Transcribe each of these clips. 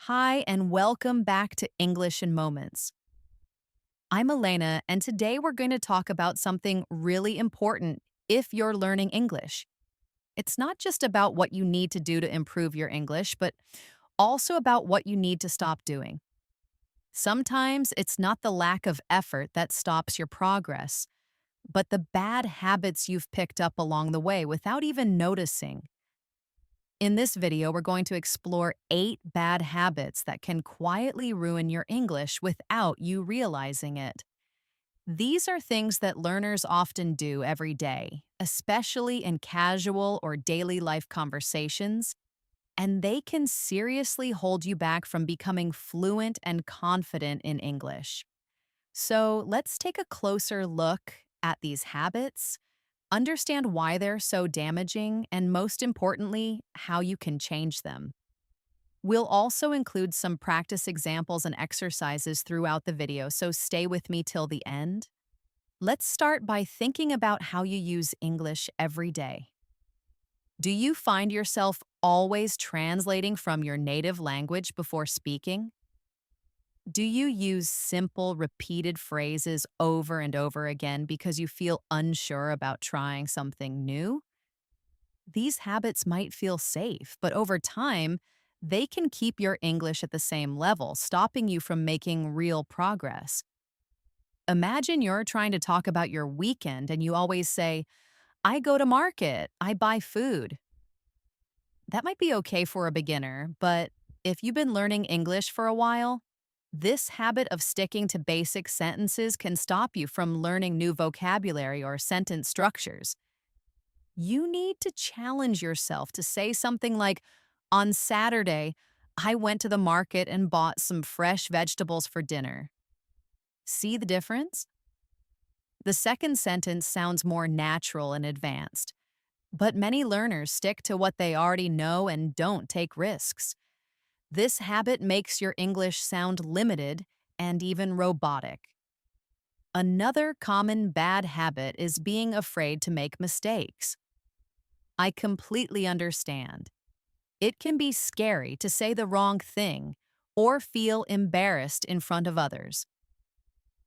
Hi, and welcome back to English in Moments. I'm Elena, and today we're going to talk about something really important if you're learning English. It's not just about what you need to do to improve your English, but also about what you need to stop doing. Sometimes it's not the lack of effort that stops your progress, but the bad habits you've picked up along the way without even noticing. In this video, we're going to explore 8 bad habits that can quietly ruin your English without you realizing it. These are things that learners often do every day, especially in casual or daily life conversations, and they can seriously hold you back from becoming fluent and confident in English. So let's take a closer look at these habits, understand why they're so damaging, and most importantly, how you can change them. We'll also include some practice examples and exercises throughout the video, so stay with me till the end. Let's start by thinking about how you use English every day. Do you find yourself always translating from your native language before speaking? Do you use simple, repeated phrases over and over again because you feel unsure about trying something new? These habits might feel safe, but over time, they can keep your English at the same level, stopping you from making real progress. Imagine you're trying to talk about your weekend and you always say, I go to market, I buy food. That might be okay for a beginner, but if you've been learning English for a while, this habit of sticking to basic sentences can stop you from learning new vocabulary or sentence structures. You need to challenge yourself to say something like, on Saturday, I went to the market and bought some fresh vegetables for dinner. See the difference? The second sentence sounds more natural and advanced, but many learners stick to what they already know and don't take risks. This habit makes your English sound limited and even robotic. Another common bad habit is being afraid to make mistakes. I completely understand. It can be scary to say the wrong thing or feel embarrassed in front of others.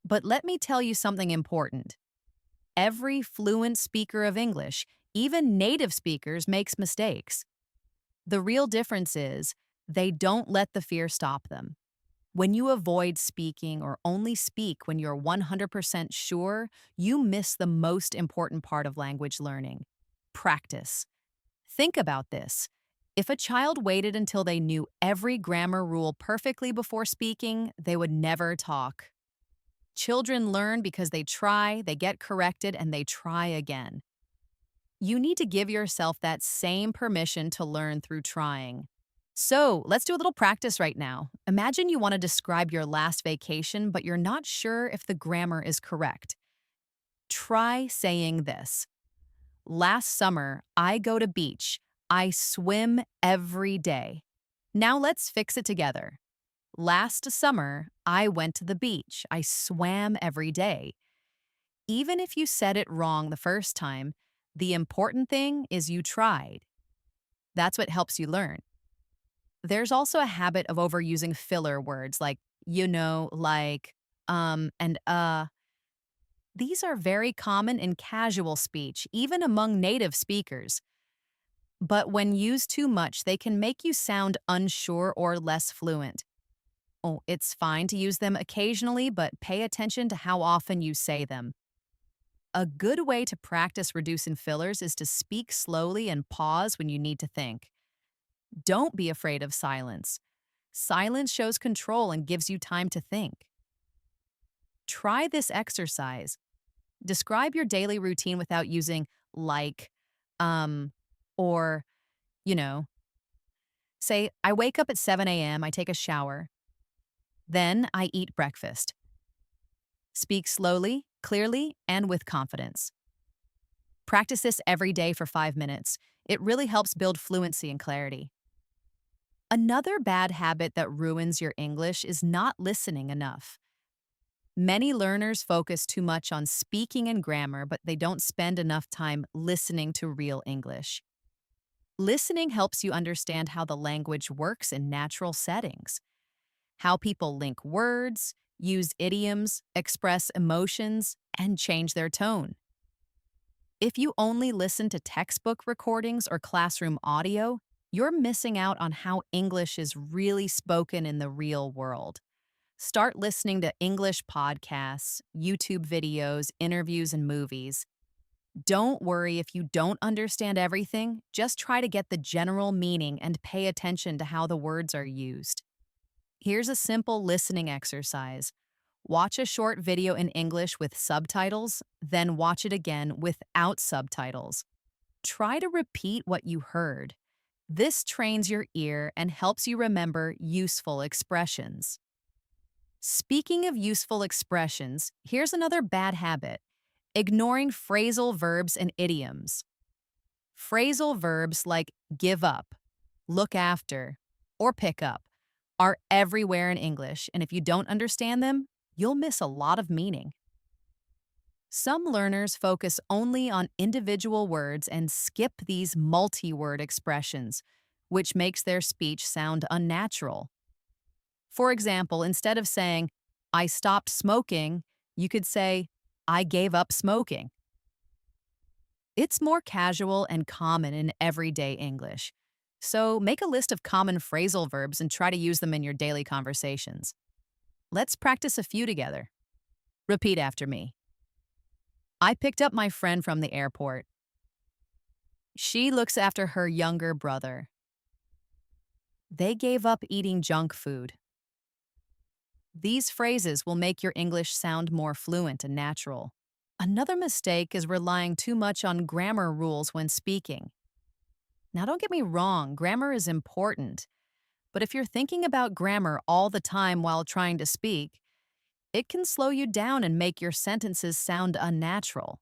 But let me tell you something important. Every fluent speaker of English, even native speakers, makes mistakes. The real difference is they don't let the fear stop them. When you avoid speaking or only speak when you're 100% sure, you miss the most important part of language learning: practice. Think about this. If a child waited until they knew every grammar rule perfectly before speaking, they would never talk. Children learn because they try, they get corrected, and they try again. You need to give yourself that same permission to learn through trying. So, let's do a little practice right now. Imagine you want to describe your last vacation, but you're not sure if the grammar is correct. Try saying this. Last summer, I go to beach. I swim every day. Now let's fix it together. Last summer, I went to the beach. I swam every day. Even if you said it wrong the first time, the important thing is you tried. That's what helps you learn. There's also a habit of overusing filler words like, like, and These are very common in casual speech, even among native speakers. But when used too much, they can make you sound unsure or less fluent. Oh, it's fine to use them occasionally, but pay attention to how often you say them. A good way to practice reducing fillers is to speak slowly and pause when you need to think. Don't be afraid of silence. Silence shows control and gives you time to think. Try this exercise. Describe your daily routine without using like, um, or, you know. Say, I wake up at 7 a.m., I take a shower. Then I eat breakfast. Speak slowly, clearly, and with confidence. Practice this every day for 5 minutes. It really helps build fluency and clarity. Another bad habit that ruins your English is not listening enough. Many learners focus too much on speaking and grammar, but they don't spend enough time listening to real English. Listening helps you understand how the language works in natural settings. how people link words, use idioms, express emotions, and change their tone. If you only listen to textbook recordings or classroom audio, you're missing out on how English is really spoken in the real world. Start listening to English podcasts, YouTube videos, interviews, and movies. Don't worry if you don't understand everything, just try to get the general meaning and pay attention to how the words are used. Here's a simple listening exercise. Watch a short video in English with subtitles, then watch it again without subtitles. Try to repeat what you heard. This trains your ear and helps you remember useful expressions. Speaking of useful expressions, here's another bad habit: ignoring phrasal verbs and idioms. Phrasal verbs like give up, look after, or pick up are everywhere in English, and if you don't understand them, you'll miss a lot of meaning. Some learners focus only on individual words and skip these multi-word expressions, which makes their speech sound unnatural. For example, instead of saying, I stopped smoking, you could say, I gave up smoking. It's more casual and common in everyday English. So make a list of common phrasal verbs and try to use them in your daily conversations. Let's practice a few together. Repeat after me. I picked up my friend from the airport. She looks after her younger brother. They gave up eating junk food. These phrases will make your English sound more fluent and natural. Another mistake is relying too much on grammar rules when speaking. Now, don't get me wrong, grammar is important, but if you're thinking about grammar all the time while trying to speak, it can slow you down and make your sentences sound unnatural.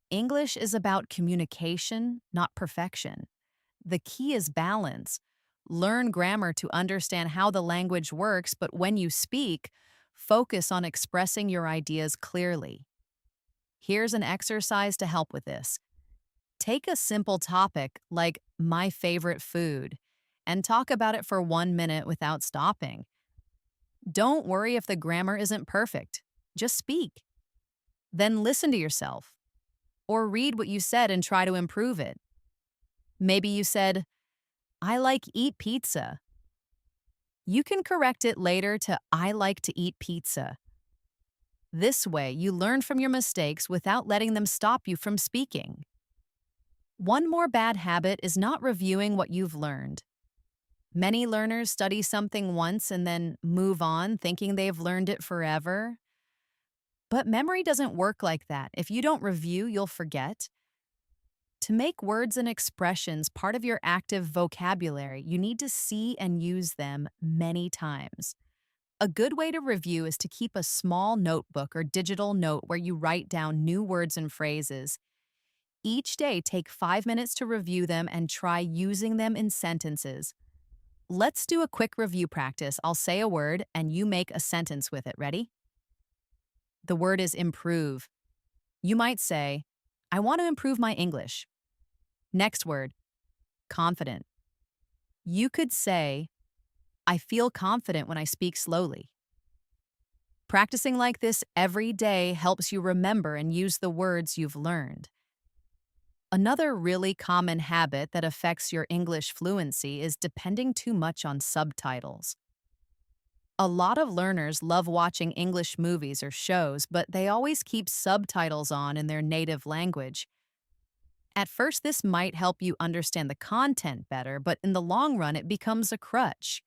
English is about communication, not perfection. The key is balance. Learn grammar to understand how the language works, but when you speak, focus on expressing your ideas clearly. Here's an exercise to help with this. Take a simple topic like my favorite food and talk about it for 1 minute without stopping. Don't worry if the grammar isn't perfect. Just speak. Then listen to yourself or read what you said and try to improve it. Maybe you said, I like eat pizza. You can correct it later to I like to eat pizza. This way, you learn from your mistakes without letting them stop you from speaking. One more bad habit is not reviewing what you've learned. Many learners study something once and then move on thinking they've learned it forever. But memory doesn't work like that. If you don't review, you'll forget. To make words and expressions part of your active vocabulary, you need to see and use them many times. A good way to review is to keep a small notebook or digital note where you write down new words and phrases. Each day, take 5 minutes to review them and try using them in sentences. Let's do a quick review practice. I'll say a word and you make a sentence with it. Ready? The word is improve. You might say, I want to improve my English. Next word, confident. You could say, I feel confident when I speak slowly. Practicing like this every day helps you remember and use the words you've learned. Another really common habit that affects your English fluency is depending too much on subtitles. A lot of learners love watching English movies or shows, but they always keep subtitles on in their native language. At first, this might help you understand the content better, but in the long run, it becomes a crutch.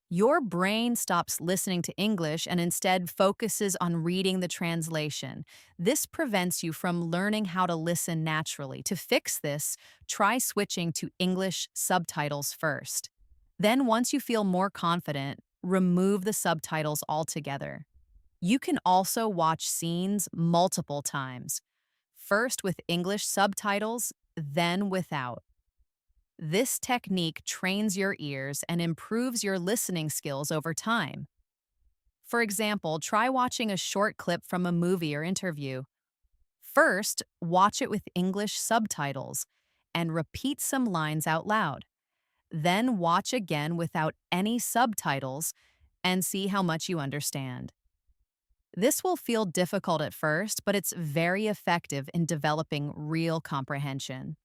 Your brain stops listening to English and instead focuses on reading the translation. This prevents you from learning how to listen naturally. To fix this, try switching to English subtitles first. Then, once you feel more confident, remove the subtitles altogether. You can also watch scenes multiple times, first with English subtitles, then without. This technique trains your ears and improves your listening skills over time. For example, try watching a short clip from a movie or interview. First, watch it with English subtitles and repeat some lines out loud. Then watch again without any subtitles and see how much you understand. This will feel difficult at first, but it's very effective in developing real comprehension.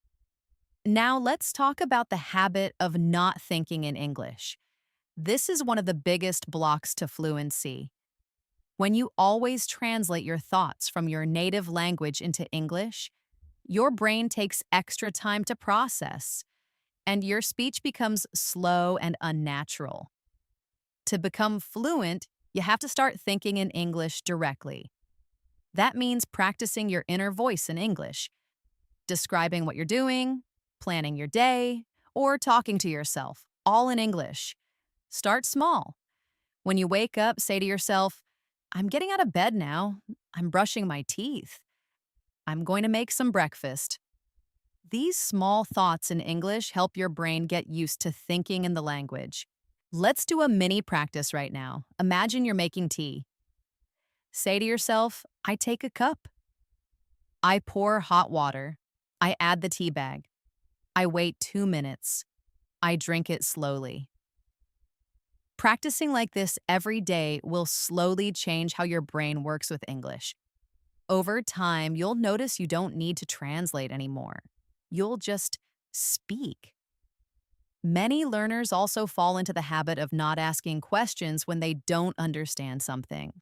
Now, let's talk about the habit of not thinking in English. This is one of the biggest blocks to fluency. When you always translate your thoughts from your native language into English, your brain takes extra time to process, and your speech becomes slow and unnatural. To become fluent, you have to start thinking in English directly. That means practicing your inner voice in English, describing what you're doing, planning your day, or talking to yourself, all in English. Start small. When you wake up, say to yourself, I'm getting out of bed now. I'm brushing my teeth. I'm going to make some breakfast. These small thoughts in English help your brain get used to thinking in the language. Let's do a mini practice right now. Imagine you're making tea. Say to yourself, I take a cup. I pour hot water. I add the tea bag. I wait 2 minutes. I drink it slowly. Practicing like this every day will slowly change how your brain works with English. Over time, you'll notice you don't need to translate anymore. You'll just speak. Many learners also fall into the habit of not asking questions when they don't understand something.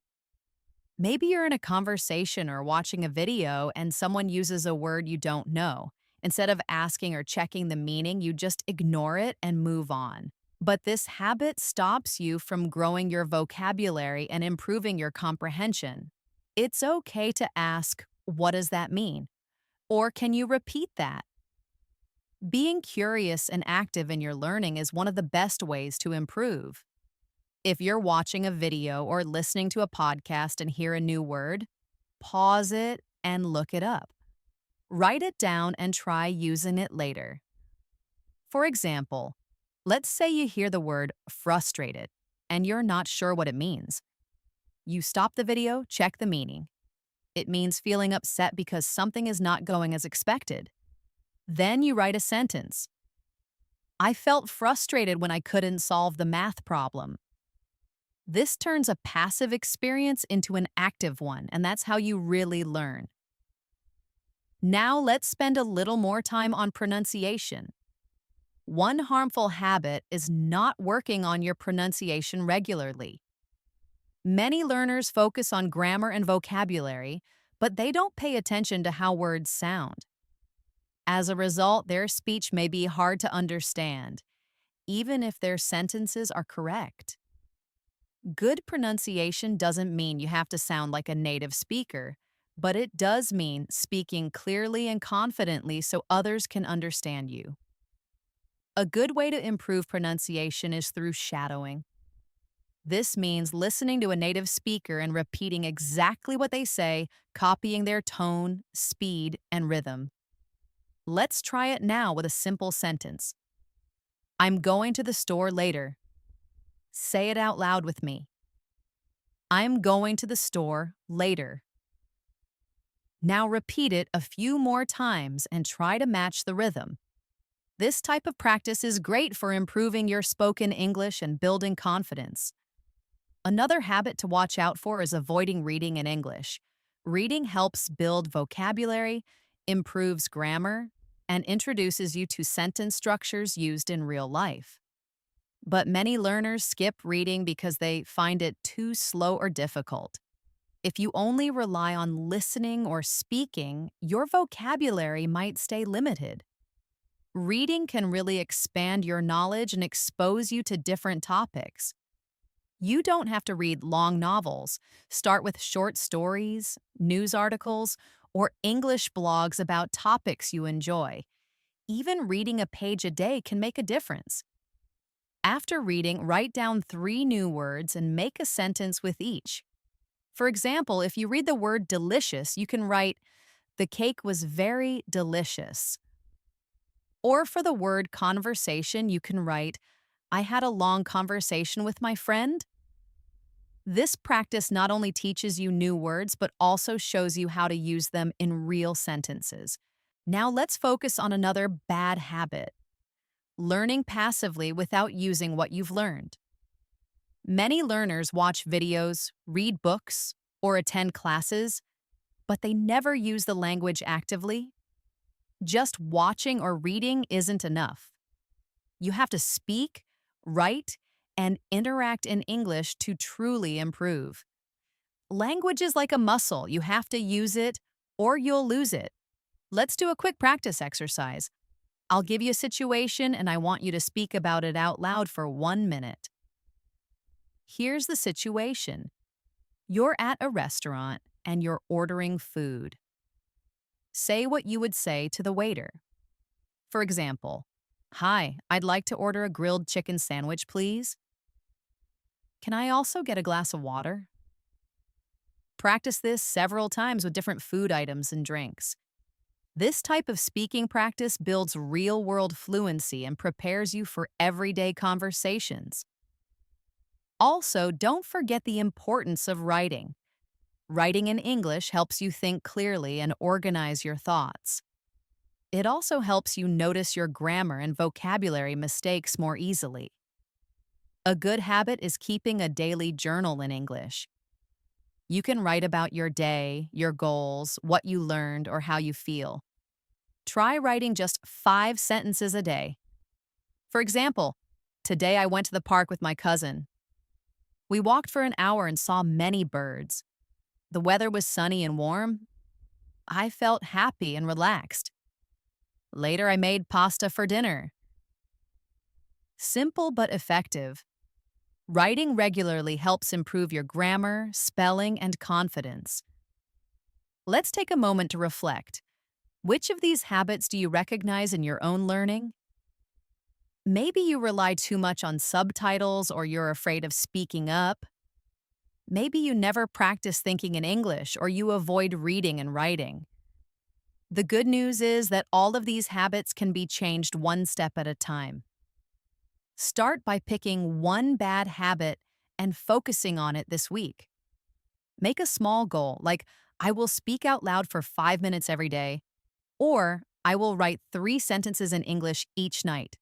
Maybe you're in a conversation or watching a video and someone uses a word you don't know. Instead of asking or checking the meaning, you just ignore it and move on. But this habit stops you from growing your vocabulary and improving your comprehension. It's okay to ask, what does that mean? Or can you repeat that? Being curious and active in your learning is one of the best ways to improve. If you're watching a video or listening to a podcast and hear a new word, pause it and look it up. Write it down and try using it later. For example, let's say you hear the word frustrated and you're not sure what it means. You stop the video, check the meaning. It means feeling upset because something is not going as expected. Then you write a sentence. I felt frustrated when I couldn't solve the math problem. This turns a passive experience into an active one, and that's how you really learn. Now let's spend a little more time on pronunciation. One harmful habit is not working on your pronunciation regularly. Many learners focus on grammar and vocabulary, but they don't pay attention to how words sound. As a result, their speech may be hard to understand, even if their sentences are correct. Good pronunciation doesn't mean you have to sound like a native speaker, but it does mean speaking clearly and confidently so others can understand you. A good way to improve pronunciation is through shadowing. This means listening to a native speaker and repeating exactly what they say, copying their tone, speed, and rhythm. Let's try it now with a simple sentence. I'm going to the store later. Say it out loud with me. I'm going to the store later. Now repeat it a few more times and try to match the rhythm. This type of practice is great for improving your spoken English and building confidence. Another habit to watch out for is avoiding reading in English. Reading helps build vocabulary, improves grammar, and introduces you to sentence structures used in real life. But many learners skip reading because they find it too slow or difficult. If you only rely on listening or speaking, your vocabulary might stay limited. Reading can really expand your knowledge and expose you to different topics. You don't have to read long novels. Start with short stories, news articles, or English blogs about topics you enjoy. Even reading a page a day can make a difference. After reading, write down 3 new words and make a sentence with each. For example, if you read the word delicious, you can write, the cake was very delicious. Or for the word conversation, you can write, I had a long conversation with my friend. This practice not only teaches you new words, but also shows you how to use them in real sentences. Now let's focus on another bad habit: learning passively without using what you've learned. Many learners watch videos, read books, or attend classes, but they never use the language actively. Just watching or reading isn't enough. You have to speak, write, and interact in English to truly improve. Language is like a muscle. You have to use it or you'll lose it. Let's do a quick practice exercise. I'll give you a situation and I want you to speak about it out loud for 1 minute. Here's the situation. You're at a restaurant and you're ordering food. Say what you would say to the waiter. For example, "Hi, I'd like to order a grilled chicken sandwich, please. Can I also get a glass of water?" Practice this several times with different food items and drinks. This type of speaking practice builds real-world fluency and prepares you for everyday conversations. Also, don't forget the importance of writing. Writing in English helps you think clearly and organize your thoughts. It also helps you notice your grammar and vocabulary mistakes more easily. A good habit is keeping a daily journal in English. You can write about your day, your goals, what you learned, or how you feel. Try writing just 5 sentences a day. For example, today I went to the park with my cousin. We walked for an hour and saw many birds. The weather was sunny and warm. I felt happy and relaxed. Later, I made pasta for dinner. Simple but effective. Writing regularly helps improve your grammar, spelling, and confidence. Let's take a moment to reflect. Which of these habits do you recognize in your own learning? Maybe you rely too much on subtitles or you're afraid of speaking up. Maybe you never practice thinking in English or you avoid reading and writing. The good news is that all of these habits can be changed one step at a time. Start by picking one bad habit and focusing on it this week. Make a small goal, like I will speak out loud for 5 minutes every day, or I will write 3 sentences in English each night.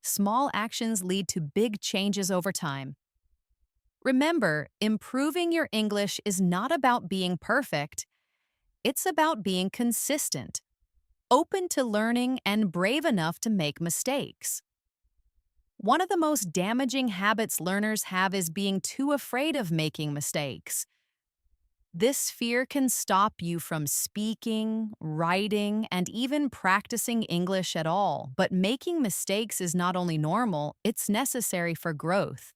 Small actions lead to big changes over time. Remember, improving your English is not about being perfect. It's about being consistent, open to learning, and brave enough to make mistakes. One of the most damaging habits learners have is being too afraid of making mistakes. This fear can stop you from speaking, writing, and even practicing English at all. But making mistakes is not only normal, it's necessary for growth.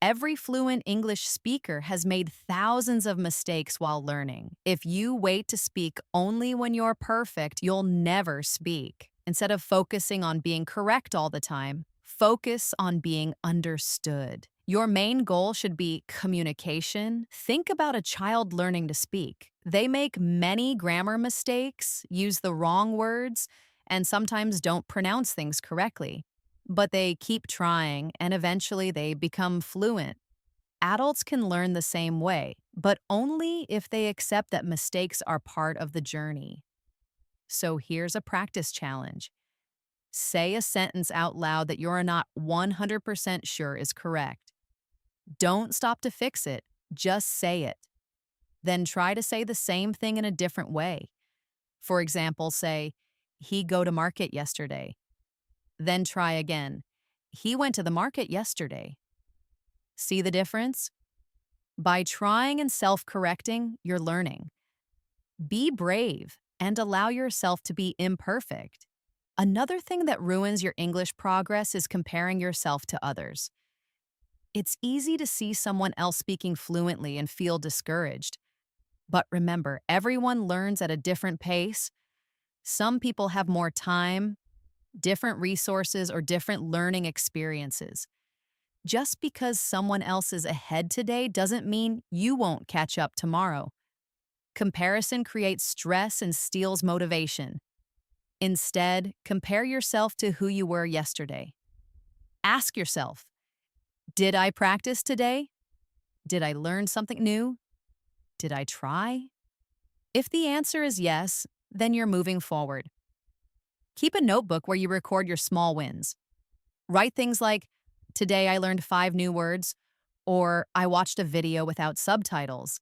Every fluent English speaker has made thousands of mistakes while learning. If you wait to speak only when you're perfect, you'll never speak. Instead of focusing on being correct all the time, focus on being understood. Your main goal should be communication. Think about a child learning to speak. They make many grammar mistakes, use the wrong words, and sometimes don't pronounce things correctly. But they keep trying, and eventually they become fluent. Adults can learn the same way, but only if they accept that mistakes are part of the journey. So here's a practice challenge. Say a sentence out loud that you're not 100% sure is correct. Don't stop to fix it, just say it. Then try to say the same thing in a different way. For example, say, "He go to market yesterday." Then try again. "He went to the market yesterday." See the difference? By trying and self-correcting, you're learning. Be brave and allow yourself to be imperfect. Another thing that ruins your English progress is comparing yourself to others. It's easy to see someone else speaking fluently and feel discouraged. But remember, everyone learns at a different pace. Some people have more time, different resources, or different learning experiences. Just because someone else is ahead today doesn't mean you won't catch up tomorrow. Comparison creates stress and steals motivation. Instead, compare yourself to who you were yesterday. Ask yourself, did I practice today? Did I learn something new? Did I try? If the answer is yes, then you're moving forward. Keep a notebook where you record your small wins. Write things like, Today I learned 5 new words, or I watched a video without subtitles.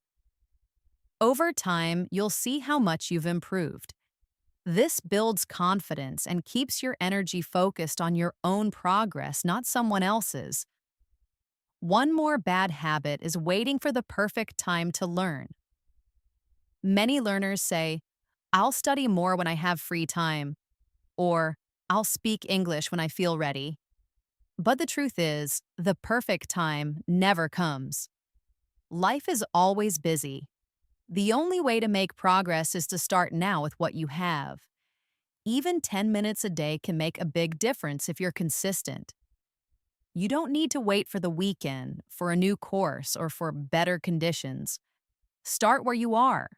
Over time, you'll see how much you've improved. This builds confidence and keeps your energy focused on your own progress, not someone else's. One more bad habit is waiting for the perfect time to learn. Many learners say, I'll study more when I have free time, or I'll speak English when I feel ready. But the truth is, the perfect time never comes. Life is always busy. The only way to make progress is to start now with what you have. Even 10 minutes a day can make a big difference if you're consistent. You don't need to wait for the weekend, for a new course, or for better conditions. Start where you are.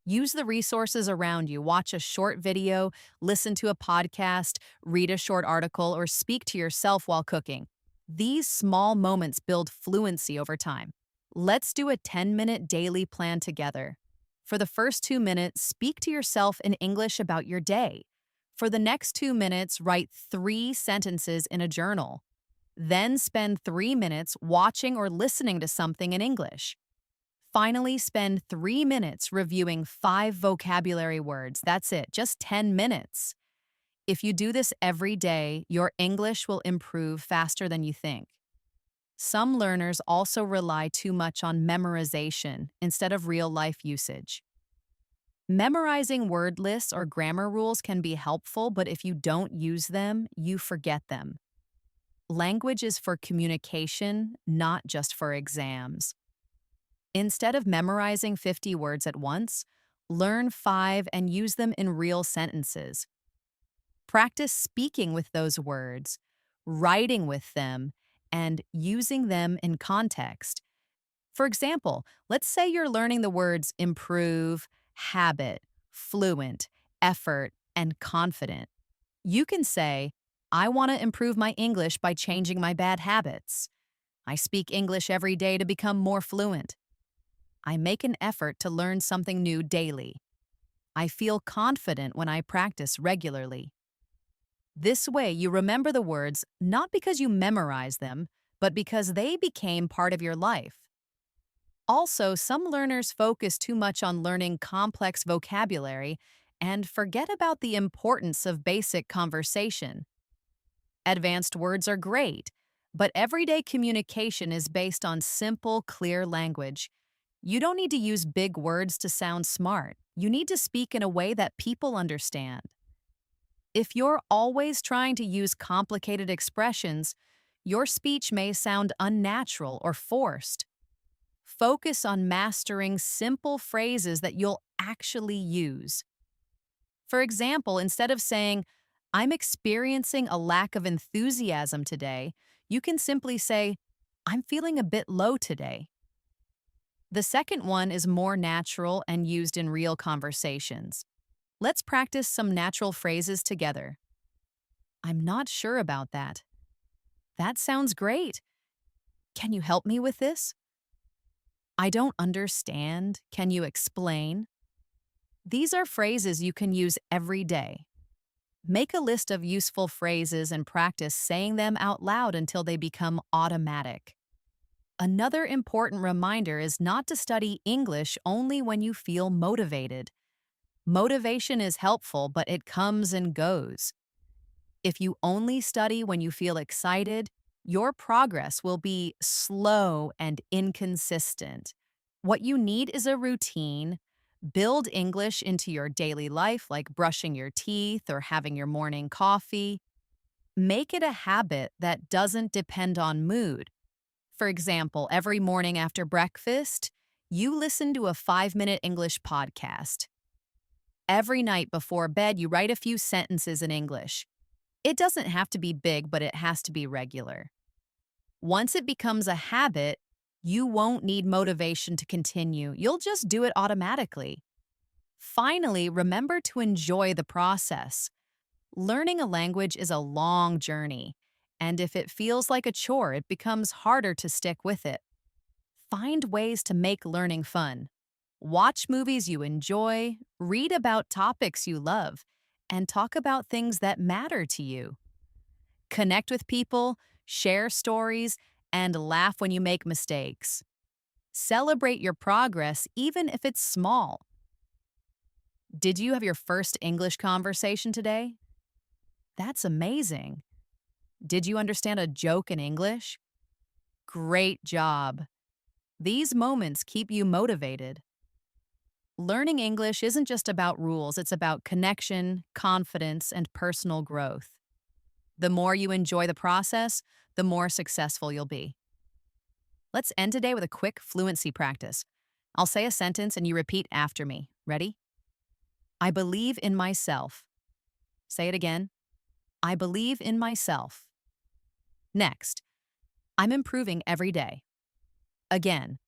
Use the resources around you. Watch a short video, listen to a podcast, read a short article, or speak to yourself while cooking. These small moments build fluency over time. Let's do a 10-minute daily plan together. For the first 2 minutes, speak to yourself in English about your day. For the next 2 minutes, write 3 sentences in a journal. Then spend 3 minutes watching or listening to something in English. Finally, spend 3 minutes reviewing 5 vocabulary words. That's it, just 10 minutes. If you do this every day, your English will improve faster than you think. Some learners also rely too much on memorization instead of real-life usage. Memorizing word lists or grammar rules can be helpful, but if you don't use them, you forget them. Language is for communication, not just for exams. Instead of memorizing 50 words at once, learn 5 and use them in real sentences. Practice speaking with those words, writing with them, and using them in context. For example, let's say you're learning the words improve, habit, fluent, effort, and confident. You can say, I want to improve my English by changing my bad habits. I speak English every day to become more fluent. I make an effort to learn something new daily. I feel confident when I practice regularly. This way, you remember the words not because you memorize them, but because they became part of your life. Also, some learners focus too much on learning complex vocabulary and forget about the importance of basic conversation. Advanced words are great, but everyday communication is based on simple, clear language. You don't need to use big words to sound smart. You need to speak in a way that people understand. If you're always trying to use complicated expressions, your speech may sound unnatural or forced. Focus on mastering simple phrases that you'll actually use. For example, instead of saying, I'm experiencing a lack of enthusiasm today, you can simply say, I'm feeling a bit low today. The second one is more natural and used in real conversations. Let's practice some natural phrases together. I'm not sure about that. That sounds great. Can you help me with this? I don't understand. Can you explain? These are phrases you can use every day. Make a list of useful phrases and practice saying them out loud until they become automatic. Another important reminder is not to study English only when you feel motivated. Motivation is helpful, but it comes and goes. If you only study when you feel excited, your progress will be slow and inconsistent. What you need is a routine. Build English into your daily life, like brushing your teeth or having your morning coffee. Make it a habit that doesn't depend on mood. For example, every morning after breakfast, you listen to a 5-minute English podcast. Every night before bed, you write a few sentences in English. It doesn't have to be big, but it has to be regular. Once it becomes a habit, you won't need motivation to continue. You'll just do it automatically. Finally, remember to enjoy the process. Learning a language is a long journey, and if it feels like a chore, it becomes harder to stick with it. Find ways to make learning fun. Watch movies you enjoy, read about topics you love, and talk about things that matter to you. Connect with people, share stories, and laugh when you make mistakes. Celebrate your progress, even if it's small. Did you have your first English conversation today? That's amazing. Did you understand a joke in English? Great job. These moments keep you motivated. Learning English isn't just about rules, it's about connection, confidence, and personal growth. The more you enjoy the process, the more successful you'll be. Let's end today with a quick fluency practice. I'll say a sentence and you repeat after me. Ready? I believe in myself. Say it again. I believe in myself. Next, I'm improving every day. Again,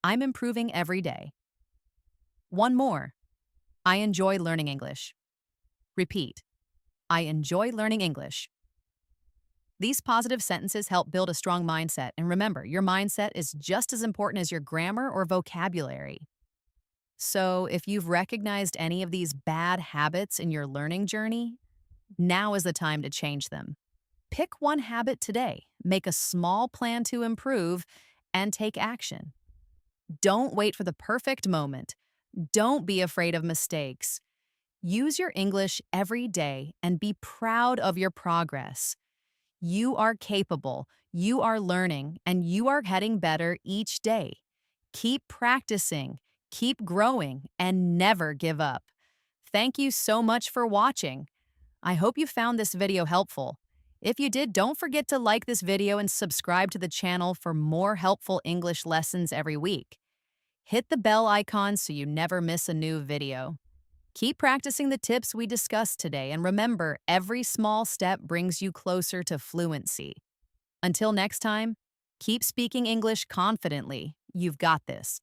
I'm improving every day. One more. I enjoy learning English. Repeat. I enjoy learning English. These positive sentences help build a strong mindset, and remember, your mindset is just as important as your grammar or vocabulary. So, if you've recognized any of these bad habits in your learning journey, now is the time to change them. Pick one habit today, make a small plan to improve, and take action. Don't wait for the perfect moment. Don't be afraid of mistakes. Use your English every day and be proud of your progress. You are capable, you are learning, and you are heading better each day. Keep practicing, keep growing, and never give up. Thank you so much for watching. I hope you found this video helpful. If you did, don't forget to like this video and subscribe to the channel for more helpful English lessons every week. Hit the bell icon so you never miss a new video. Keep practicing the tips we discussed today, and remember, every small step brings you closer to fluency. Until next time, keep speaking English confidently. You've got this.